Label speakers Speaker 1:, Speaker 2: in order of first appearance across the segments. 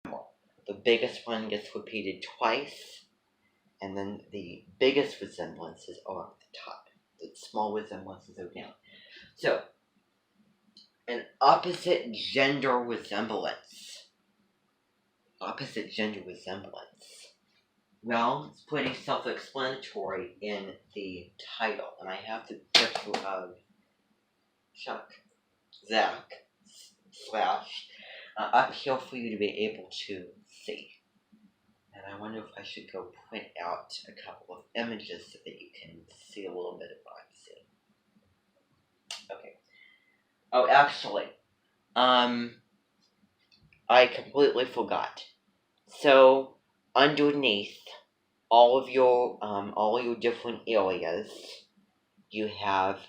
Speaker 1: The biggest one gets repeated twice, and then the biggest resemblances are at the top. The small resemblances are down. So, an opposite gender resemblance. Opposite gender resemblance. Well, it's pretty self-explanatory in the title, and I have the picture of Zach / up here for you to be able to see. And I wonder if I should go print out a couple of images so that you can see a little bit of what I'm seeing. Okay. Oh, actually, I completely forgot. So, underneath all of your different areas, you have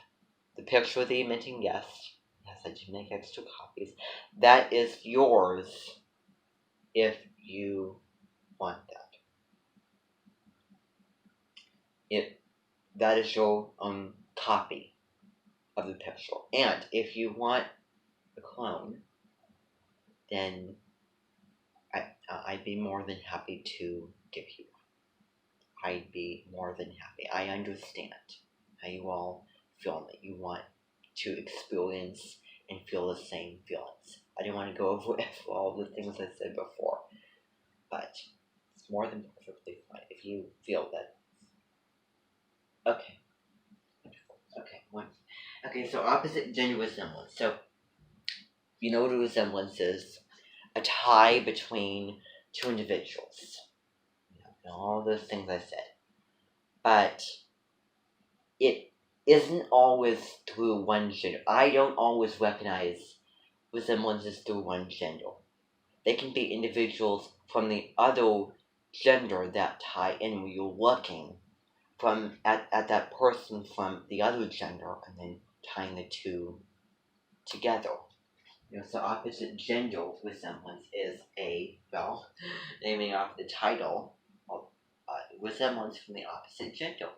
Speaker 1: the picture of the inventing guest. Yes, I did make extra copies. That is yours if you want that. That is your copy of the picture. And if you want a clone, then I'd be more than happy to give you one. I'd be more than happy. I understand how you all feel that you want to experience and feel the same feelings. I didn't want to go over all the things I said before, but it's more than perfectly fine if you feel that. Okay. Okay, so opposite gender resemblance. So, you know what a resemblance is? A tie between two individuals. And all those things I said. But it isn't always through one gender. I don't always recognize resemblances through one gender. They can be individuals from the other gender that tie in when you're looking at that person from the other gender and then tying the two together. So opposite gender resemblance is naming off the title of resemblance from the opposite gender.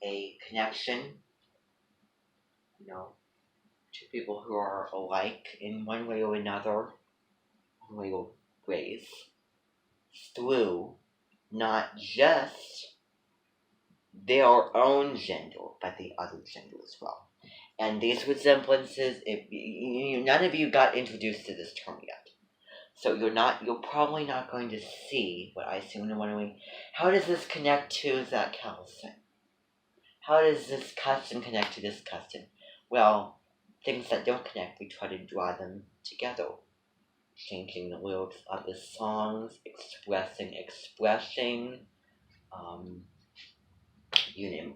Speaker 1: A connection, to people who are alike in one way or another, one way or ways, through not just their own gender, but the other gender as well. And these resemblances, none of you got introduced to this term yet. So you're probably not going to see what I see when I'm wondering, how does this connect to Zach Callison? How does this custom connect to this custom? Well, things that don't connect, we try to draw them together. Changing the lyrics of the songs, expressing,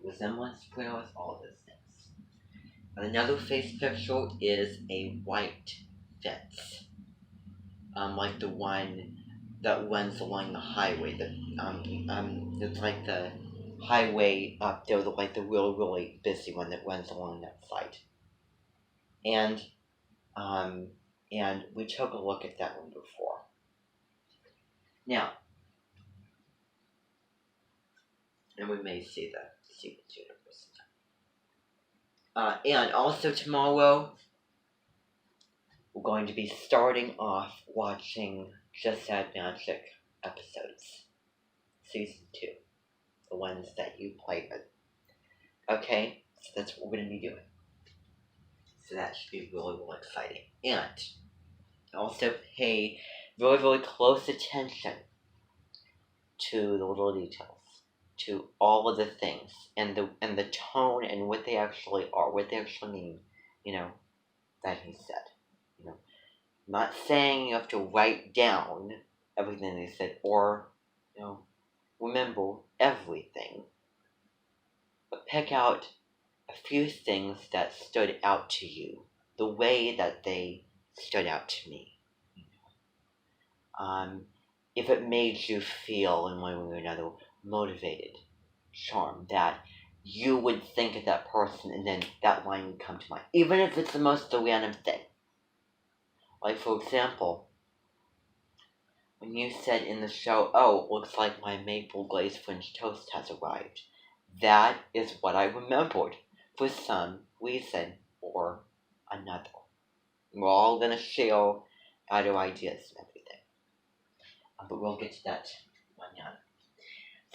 Speaker 1: resemblance prayers, all of those things. Another face picture is a white fence, like the one that runs along the highway. It's like the highway up there, like the really, really busy one that runs along that side. And we took a look at that one before. Now, and we may see the universe. And also tomorrow, we're going to be starting off watching Just Add Magic episodes. Season 2. The ones that you played with. Okay? So that's what we're going to be doing. So that should be really, really exciting. And also pay very, very close attention to the little details. To all of the things. And the tone and what they actually are. What they actually mean. That he said. I'm not saying you have to write down everything they said. Or, remember everything. But pick out a few things that stood out to you, the way that they stood out to me. If it made you feel in one way or another motivated, charmed, that you would think of that person and then that line would come to mind, even if it's the most random thing. Like, for example, when you said in the show, "Oh, looks like my maple glazed French toast has arrived," that is what I remembered for some reason or another. We're all going to share other ideas and everything. but we'll get to that manana.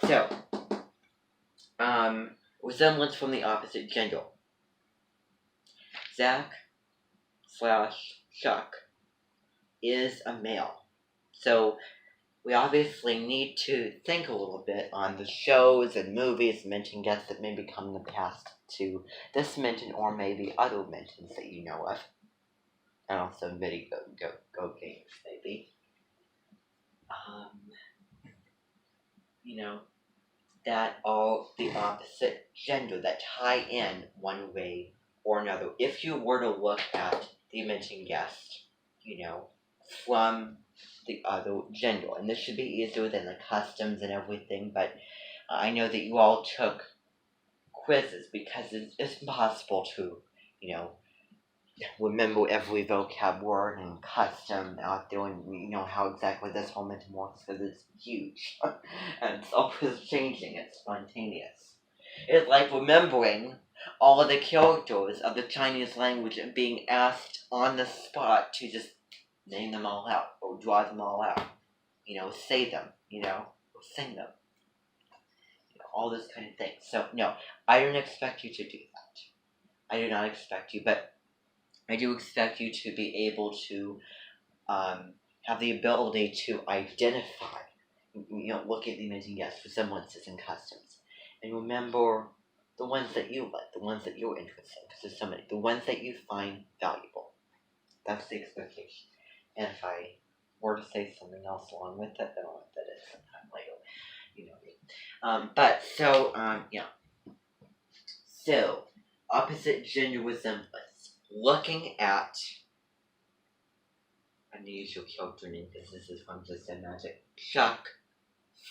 Speaker 1: So, resemblance from the opposite gender. Zack/Chuck is a male. So we obviously need to think a little bit on the shows and movies mentioned guests that maybe come in the past to this mention or maybe other mentions that you know of. And also video go games, maybe. That are the opposite gender that tie in one way or another. If you were to look at the mentioned guest, from the other gender, and this should be easier than the customs and everything, but I know that you all took quizzes because it's impossible to, remember every vocab word and custom out there and how exactly this whole mention works because it's huge and it's always changing, it's spontaneous. It's like remembering all of the characters of the Chinese language and being asked on the spot to just name them all out or draw them all out, say them, or sing them, all this kind of thing. So no, I don't expect you to do that. I do not expect you, but I do expect you to be able to have the ability to identify, look at the amazing resemblances and customs, and remember the ones that you like, the ones that you're interested in, because there's so many, the ones that you find valuable. That's the expectation. And if I were to say something else along with that, then I'll let that in sometime later. So, opposite gender resemblance. Looking at, I'm going to use your character name because this is from Just Add Magic, Chuck,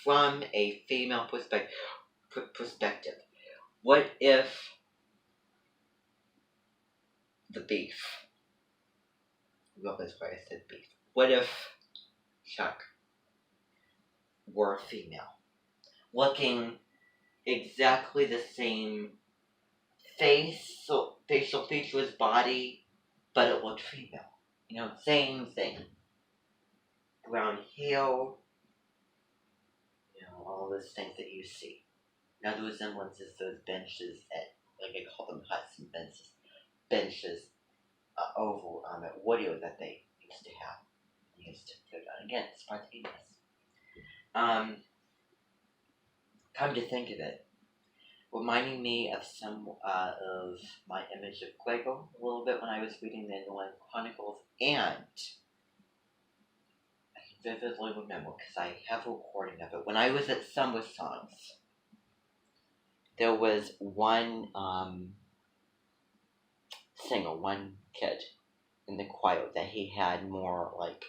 Speaker 1: from a female perspective. What if the beef, that's why I said beef. What if Chuck were female? Looking exactly the same facial features, body, but it looked female. Same thing. Brown hair, all those things that you see. Now the resemblances, those benches I call them huts and benches over at Woodhill that they used to have. Used to go down. Again, spontaneous. Come to think of it, reminding me of some of my image of Gregor a little bit when I was reading the Norland Chronicles, and I can vividly remember because I have a recording of it. When I was at Summer Songs, there was one singer, one kid in the choir that he had more like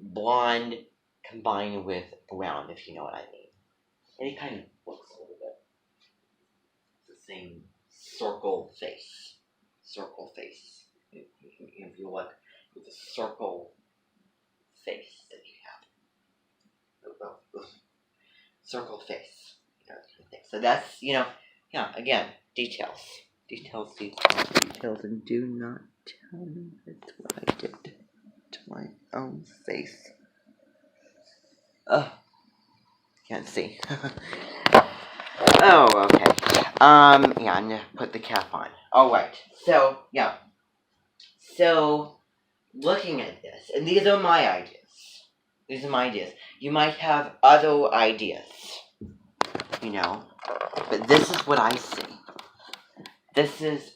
Speaker 1: blonde combined with brown, if you know what I mean. And he kind of looks a little bit the same circle face. If you look with the circle face that you have. Circle face. So that's, again, details. Details, and do not tell me that's what I did to my own face. Can't see. Oh, okay. I'm gonna put the cap on. Alright, so, So, looking at this, and these are my ideas. You might have other ideas, but this is what I see. This is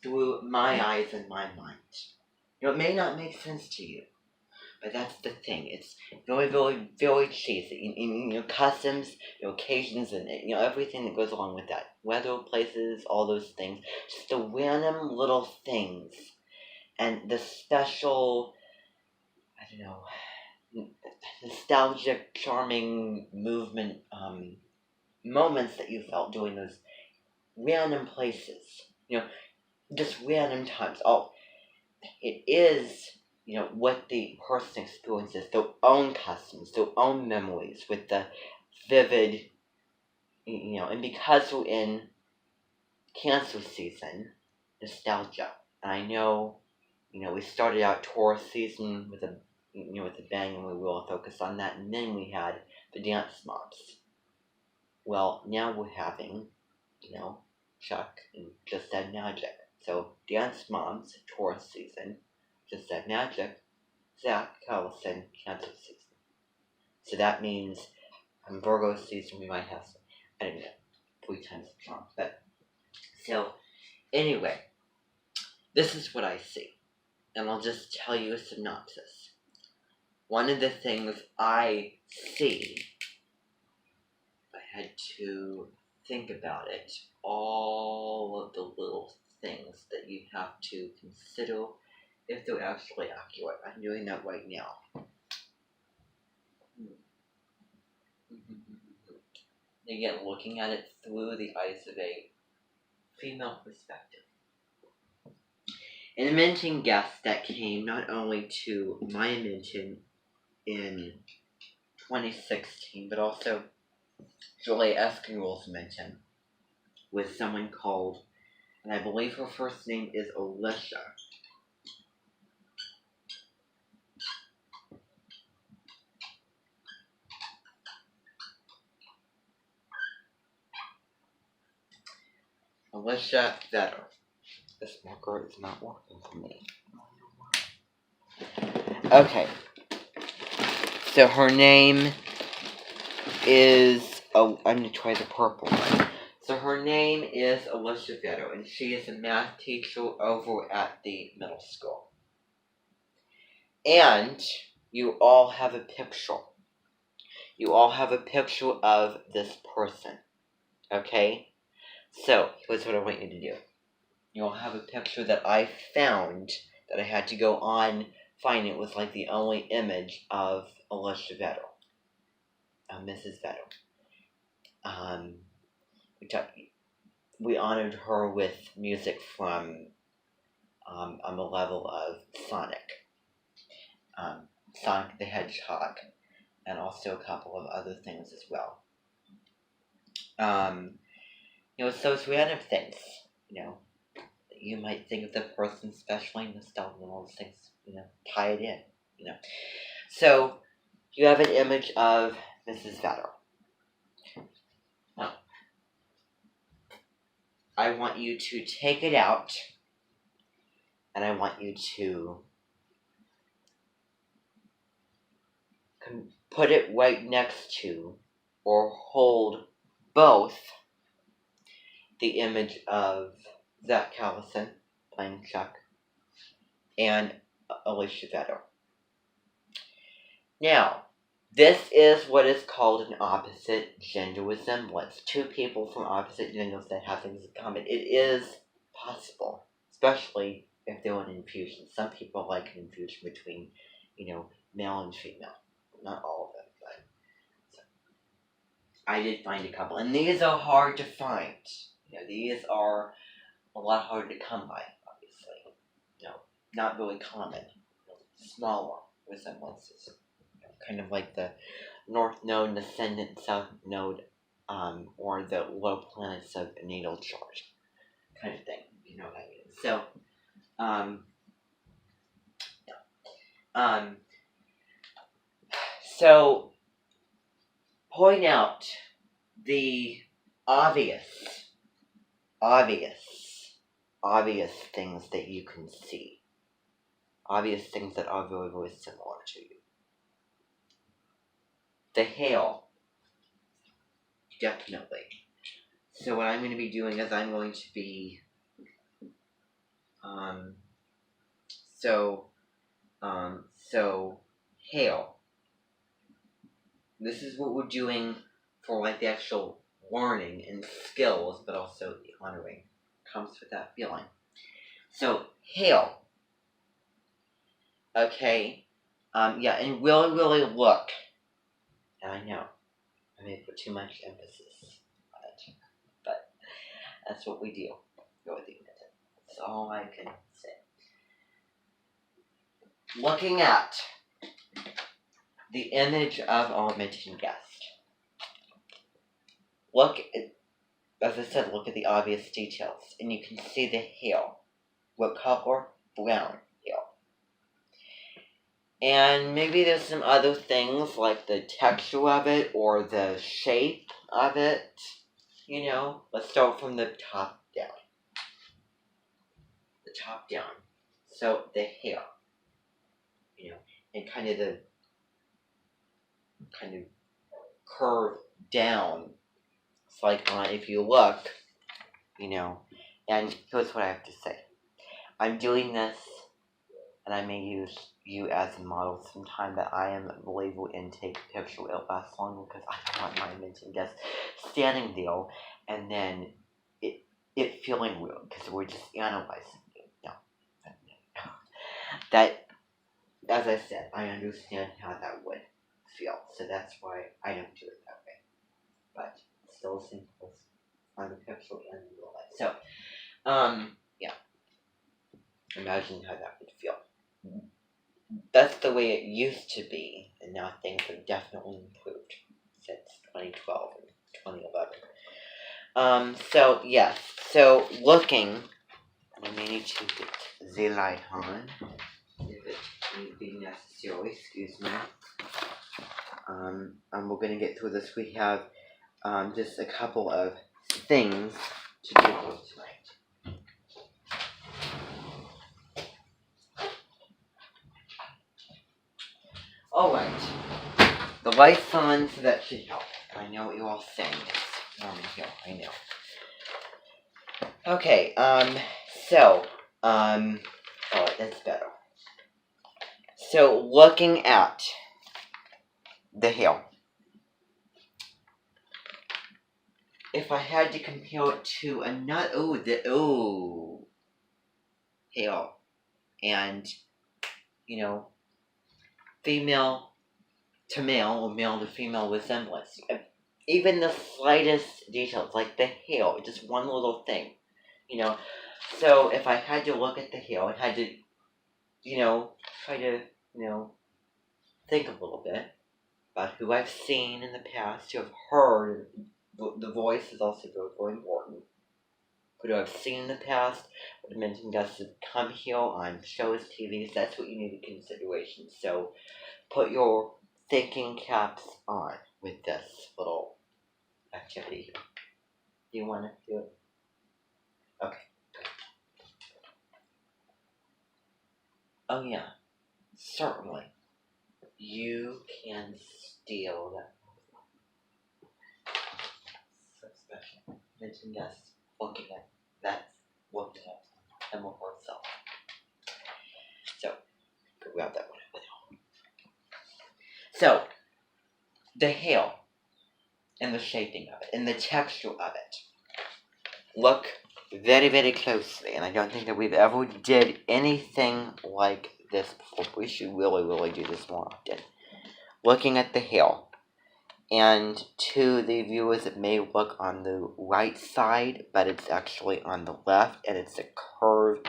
Speaker 1: through my eyes and my mind. It may not make sense to you, but that's the thing. It's very, very, very cheesy. In your customs, your occasions, and everything that goes along with that. Weather, places, all those things. Just the random little things. And the special, nostalgic, charming movement, moments that you felt during those random places. Just random times. It is, what the person experiences, their own customs, their own memories with the vivid, and because we're in Cancer season, nostalgia. And I know, we started out Taurus season with a bang, and we will focus on that. And then we had the dance mobs. Well, now we're having, Chuck and Just Said Magic. So dance moms, Taurus season. Just Said Magic, Zach Callison, Cancer season. So that means Virgo season we might have, 3 times the charm. But so anyway, this is what I see. And I'll just tell you a synopsis. One of the things I see, if I had to think about it, all of the little things that you have to consider if they're actually accurate. I'm doing that right now. Again, looking at it through the eyes of a female perspective. An Inventing guest that came not only to my invention in 2016, but also Julia Esquirol's invention with someone called, and I believe her first name is Alicia. Alicia Vetter. This marker is not working for me. Okay. So her name is, I'm going to try the purple one. So her name is Alicia Vetter, and she is a math teacher over at the middle school. And you all have a picture. You all have a picture of this person. Okay? So, here's what I want you to do. You'll have a picture that I found, that I had to go on find. It was like the only image of Alicia Vetter. Mrs. Vetter. We honored her with music from on the level of Sonic. Sonic the Hedgehog. And also a couple of other things as well. So it's random things, you might think of the person especially nostalgia and all those things, tie it in, So, you have an image of Mrs. Vetter. Now, I want you to take it out, and I want you to put it right next to, or hold both, the image of Zach Callison, playing Chuck, and Alicia Vetter. Now, this is what is called an opposite gender resemblance. 2 people from opposite genders that have things in common. It is possible, especially if they're an infusion. Some people like an infusion between, male and female. Not all of them, but so. I did find a couple. And these are hard to find. These are a lot harder to come by, obviously. Not really common. Smaller resemblances. Kind of like the North Node, Ascendant, South Node, or the low planets of a natal chart. Kind of thing. You know what I mean? So, so, point out the obvious things that you can see. Obvious things that are very, very similar to you. The hail. Definitely. So what I'm going to be doing is I'm going to be, hail. This is what we're doing for like the actual learning and skills, but also the honoring comes with that feeling. So, hail. Okay. And really look. And I know, I may put too much emphasis on it, but that's what we do. Go with it. That's all I can say. Looking at the image of our mentioned guest. As I said, look at the obvious details, and you can see the hair. What color? Brown hair. And maybe there's some other things like the texture of it or the shape of it. Let's start from the top down. The top down. So the hair, and kind of curve down. It's like if you look, and here's what I have to say. I'm doing this, and I may use you as a model sometime, but I am a believer in take a picture it lasts long because I don't want my mentioned guest standing there and then it feeling weird because we're just analyzing it. No. That, as I said, I understand how that would feel, so that's why I don't do it that way. But still simple on the picture and in real life. So, yeah. Imagine how that would feel. That's the way it used to be, and now things have definitely improved since 2012 and 2011. So, yes. So, looking, I may need to get the light on, if it may be necessary, excuse me. And we're going to get through this. We have just a couple of things to do tonight. Alright. The light's on, so that should help. I know what you're all saying. It's warm in here, I know. Okay, oh, that's better. So, looking at the hair. If I had to compare it to another, hair, and, female to male, or male to female resemblance. Even the slightest details, like the hair, just one little thing, So, if I had to look at the hair, I had to, try to, think a little bit about who I've seen in the past, who I've heard. The voice is also very, very important. Who I've seen in the past, what I mentioned guests have come here on shows, TVs, that's what you need in consideration. So, put your thinking caps on with this little activity here. Do you want to do it? Okay. Oh yeah, certainly. You can steal that. So special. Mention guests looking at that, looking at Emma herself. So, grab that one with you. So, the hair and the shaping of it and the texture of it. Look very, very closely, and I don't think that we've ever did anything like this before. We should really, really do this more often. Looking at the hair, and to the viewers, it may look on the right side, but it's actually on the left, and it's a curve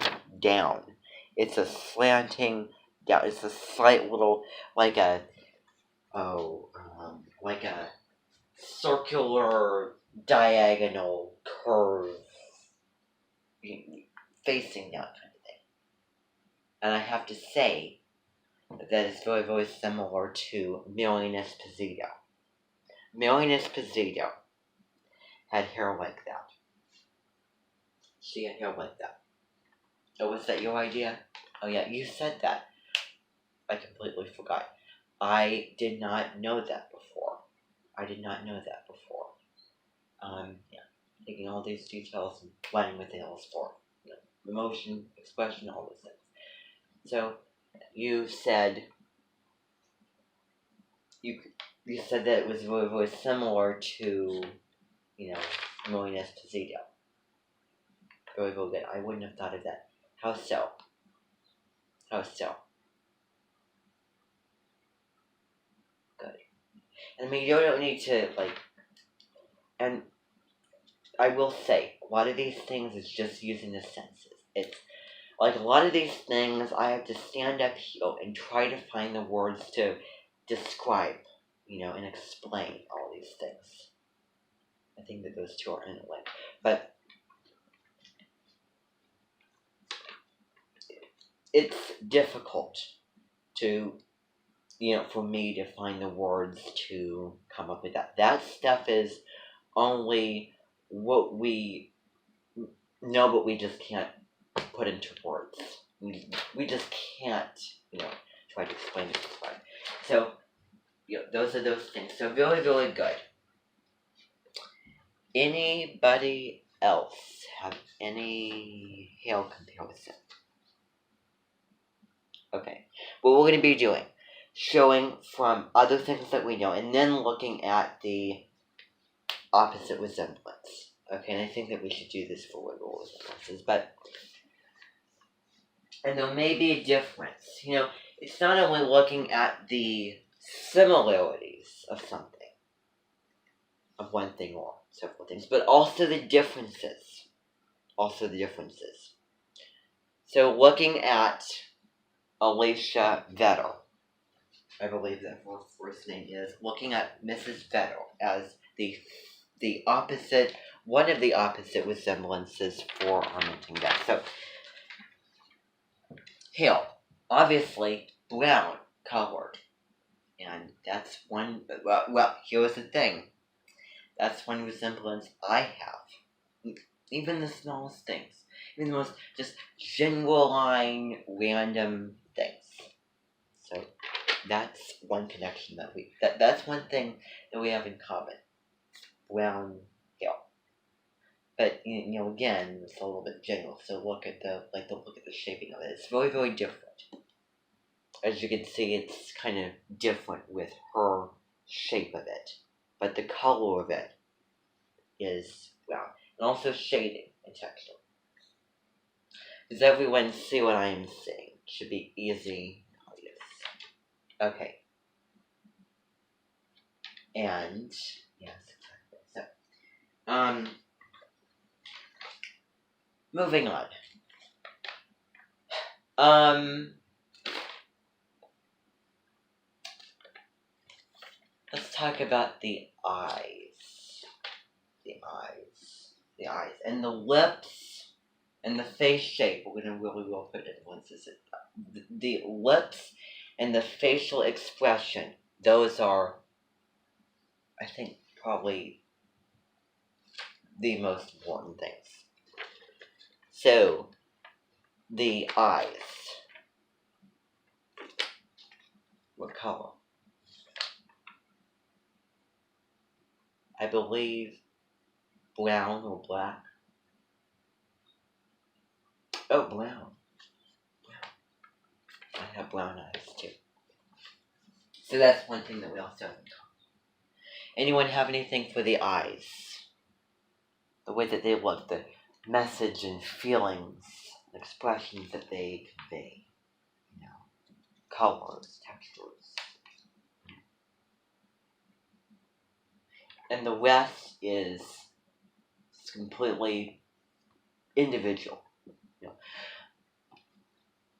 Speaker 1: down. It's a slanting down. It's a slight little, like a circular diagonal curve facing that kind of thing. And I have to say that it's very, very similar to Millie Esposito. Millie Esposito had hair like that. She had hair like that. Oh, was that your idea? Oh yeah, you said that. I completely forgot. I did not know that before. Yeah. Taking all these details and blending with the illustrator. Emotion, expression, all those things. So, you said that it was very, very similar to, Millie Esposito. Very, very good. I wouldn't have thought of that. How so? Good. And I mean, you don't need to, and I will say, a lot of these things is just using the senses. It's, like, a lot of these things, I have to stand up here and try to find the words to describe, and explain all these things. I think that those two are in a way. But it's difficult to for me to find the words to come up with that. That stuff is only what we know, but we just can't put into words. We just can't, try to explain it this way. So, those are those things. So, really, really good. Anybody else have any hail comparison? Okay. What we're going to be doing, showing from other things that we know, and then looking at the opposite resemblance. Okay, and I think that we should do this for literal resemblances, and there may be a difference. It's not only looking at the similarities of something, of one thing or several things, but also the differences. So looking at Alicia Vettel, I believe that her first name is, looking at Mrs. Vettel as the opposite, one of the opposite resemblances for Armington Beck. So, Hill, obviously brown colored, and that's one. Well, here's the thing. That's one resemblance I have. Even the smallest things, even the most just genuine, random things. So that's one connection that's one thing that we have in common. Brown hair. But again, it's a little bit general. So look at the shaping of it. It's very, very different. As you can see, it's kind of different with her shape of it, but the color of it is brown, and also shading and texture. Does everyone see what I am saying? It should be easy. Okay. And yes, exactly. So, moving on. Let's talk about the eyes. The eyes. And the lips and the face shape. We're going to really well put it once. The lips and the facial expression. Those are, I think, probably the most important things. So, the eyes. What color? I believe brown or black. Oh, brown. I have brown eyes too. So that's one thing that we also have in common. Anyone have anything for the eyes? The way that they look, the message and feelings, expressions that they convey. Colors, textures. And the rest is completely individual.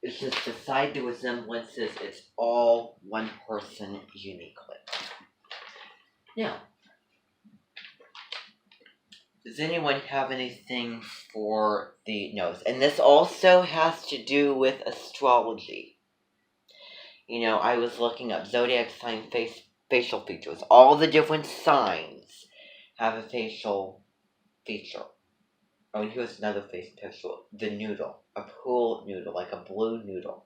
Speaker 1: It's just beside the resemblances, it's all one person uniquely. Now, does anyone have anything for the nose? And this also has to do with astrology. I was looking up zodiac sign facial features. All the different signs have a facial feature. Oh, and here's another face picture. The noodle. A pool noodle, like a blue noodle.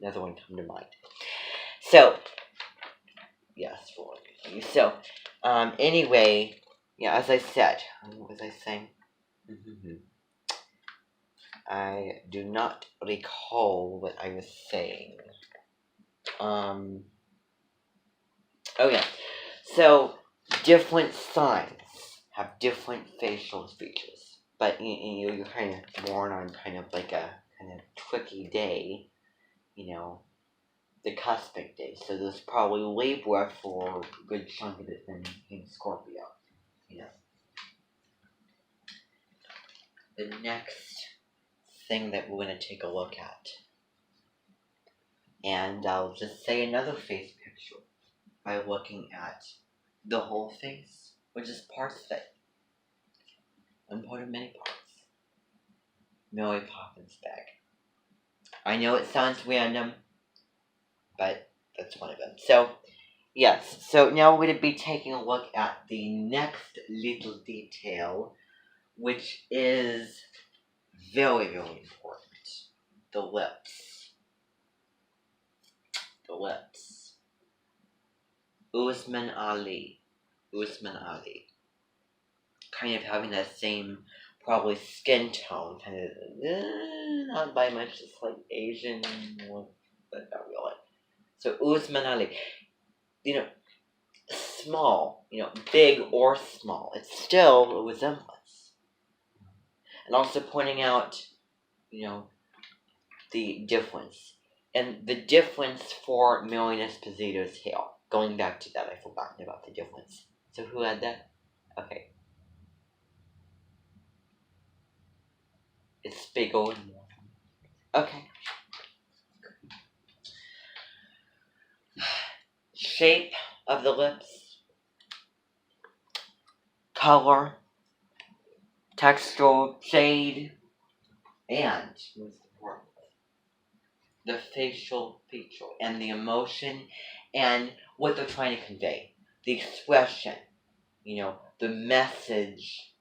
Speaker 1: Another one come to mind. So, yes, for you. So, anyway, as I said, what was I saying? I do not recall what I was saying. Oh yeah. So, different signs have different facial features. But you're kind of born on kind of like a kind of tricky day, the cuspic day. So there's probably Libra for a good chunk of it in Scorpio, The next thing that we're going to take a look at, and I'll just say another face picture by looking at the whole face, which is parts of it. One part of many parts. Mary Poppins bag. I know it sounds random, but That's one of them. So, yes. So now we're going to be taking a look at the next little detail, which is very, very important. The lips. The lips. Usman Ali. Usman Ali. Kind of having that same, probably, skin tone. Kind of, not by much, just like Asian, but not really. So Usman Ali. You know, small, big or small. It's still a resemblance. And also pointing out, the difference. And the difference for Marian Esposito's hair. Going back to that, I've forgotten about the difference. So who had that? Okay. It's bigger and more. Okay. Shape of the lips. Color. Texture. Shade. And most important, the facial feature and the emotion and what they're trying to convey. The expression, the message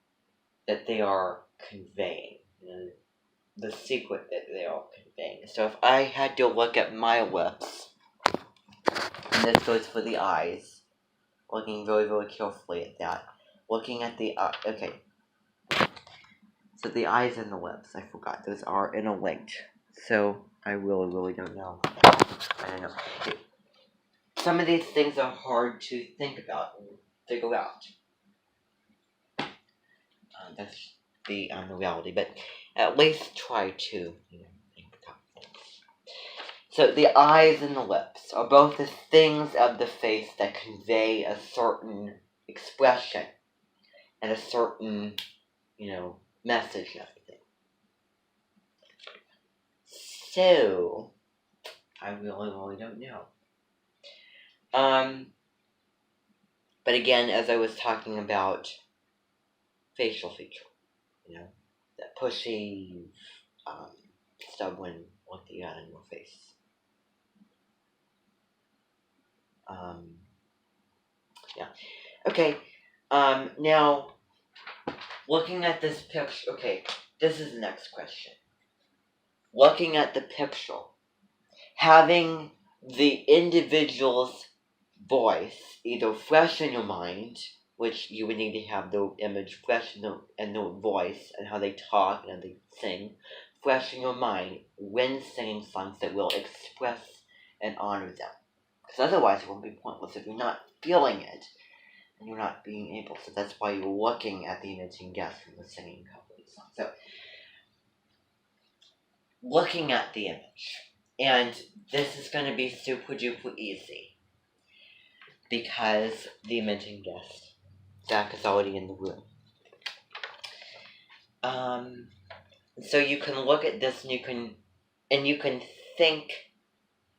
Speaker 1: that they are conveying, the secret that they are conveying. So if I had to look at my lips, and this goes for the eyes, looking very, very carefully at that, looking at the okay. So the eyes and the lips, I forgot, those are interlinked. So I really, really don't know. I don't know. Some of these things are hard to think about and figure out. That's the reality, but at least try to think about things. So the eyes and the lips are both the things of the face that convey a certain expression and a certain, message and everything. So I really, really don't know. But again, as I was talking about facial feature, that pushy, stubborn look that you got on your face. Yeah. Okay. Now, looking at this picture, okay, this is the next question. Looking at the picture, having the individual's voice either fresh in your mind, which you would need to have the image fresh in their voice and how they talk and how they sing, fresh in your mind when singing songs that will express and honor them. Because otherwise it won't be pointless if you're not feeling it and you're not being able. So that's why you're looking at the imaging guest when you're singing a couple of these songs. So, looking at the image. And this is going to be super duper easy. Because the imaging guest, Zach, is already in the room. So you can look at this and you can think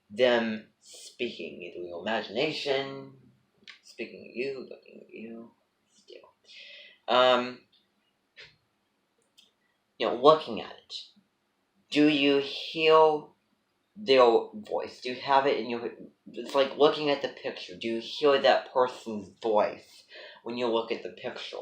Speaker 1: them speaking, either your imagination, speaking at you, looking at you, still. Looking at it. Do you hear their voice? Do you have it in your... It's like looking at the picture. Do you hear that person's voice when you look at the picture?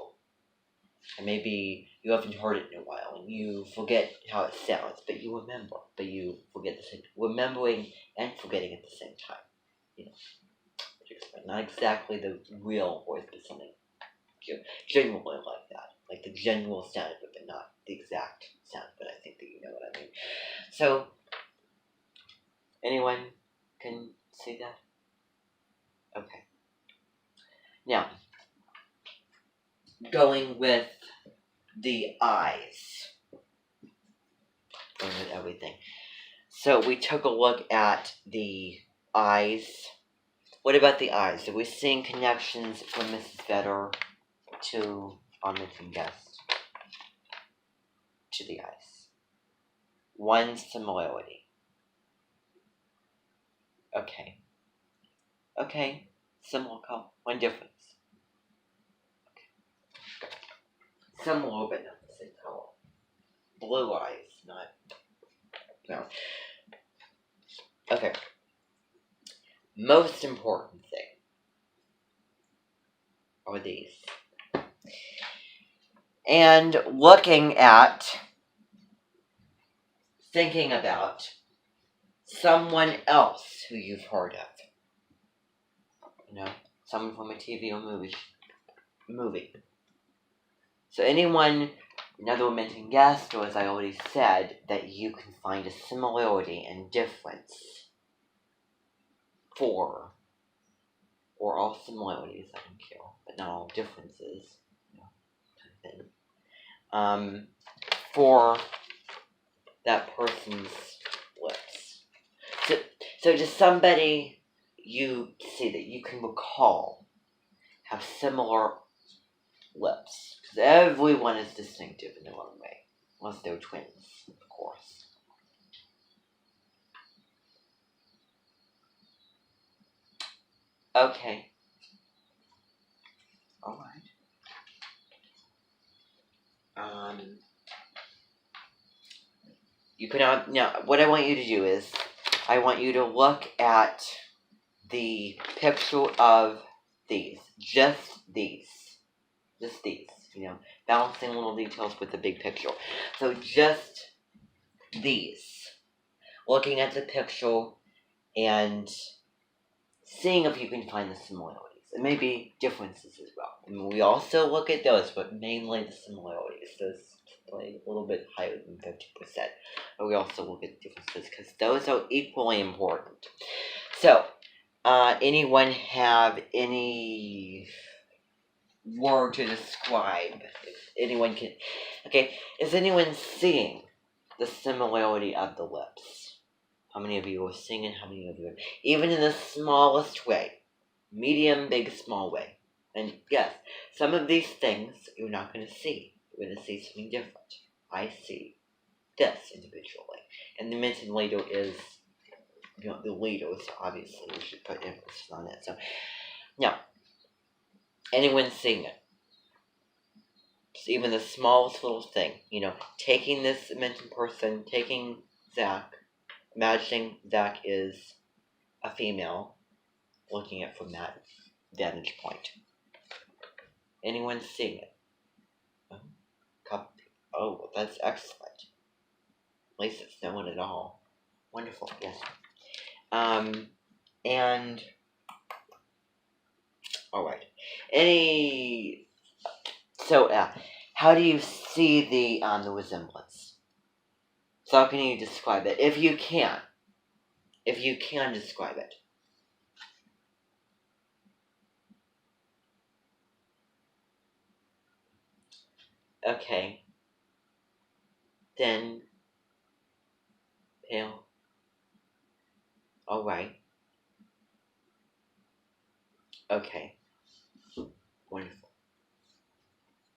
Speaker 1: And maybe you haven't heard it in a while and you forget how it sounds, but you remember, but you forget the same... Remembering and forgetting at the same time. Not exactly the real voice, but something genuinely like that. Like the general sound of it, but not the exact sound, but I think that you know what I mean. So, anyone can see that? Okay. Now, going with the eyes. Going with everything. So we took a look at the eyes. What about the eyes? Are we seeing connections from Mrs. Vedder to our missing guest? To the eyes. One similarity. Okay. Similar color. One difference. Okay. Similar but not the same color. Blue eyes, not brown. Okay. most important thing are these. And thinking about someone else who you've heard of. Someone from a TV or movie. So another mentioned guest, or as I already said, that you can find a similarity and difference for, or all similarities, I don't care, but not all differences, kind of thing, for that person's lips. So just somebody you see that you can recall have similar lips. Because everyone is distinctive in their own way. Unless they're twins, of course. Okay. Alright. You can now what I want you to do is I want you to look at the picture of these. Just these. Balancing little details with the big picture. So just these. Looking at the picture and seeing if you can find the similarities. And maybe differences as well. We also look at those, but mainly the similarities. Those play a little bit higher than 50%. But we also look at differences because those are equally important. So, anyone have any word to describe? If anyone can. Okay, is anyone seeing the similarity of the lips? How many of you are seeing it? How many of you are? Even in the smallest way. Medium, big, small way. And yes, some of these things you're not going to see. You're going to see something different. I see this individually. And the mentioned later is, the leaders, obviously, we should put emphasis on that. So, now, anyone seeing it? Just even the smallest little thing, taking this mentioned person, taking Zach, imagining Zach is a female, looking at it from that vantage point. Anyone seeing it? Oh, that's excellent. At least it's no one at all. Wonderful, yes. And alright. How do you see the resemblance? So how can you describe it? If you can describe it. Okay. Thin. Pale. Alright. Okay. Wonderful.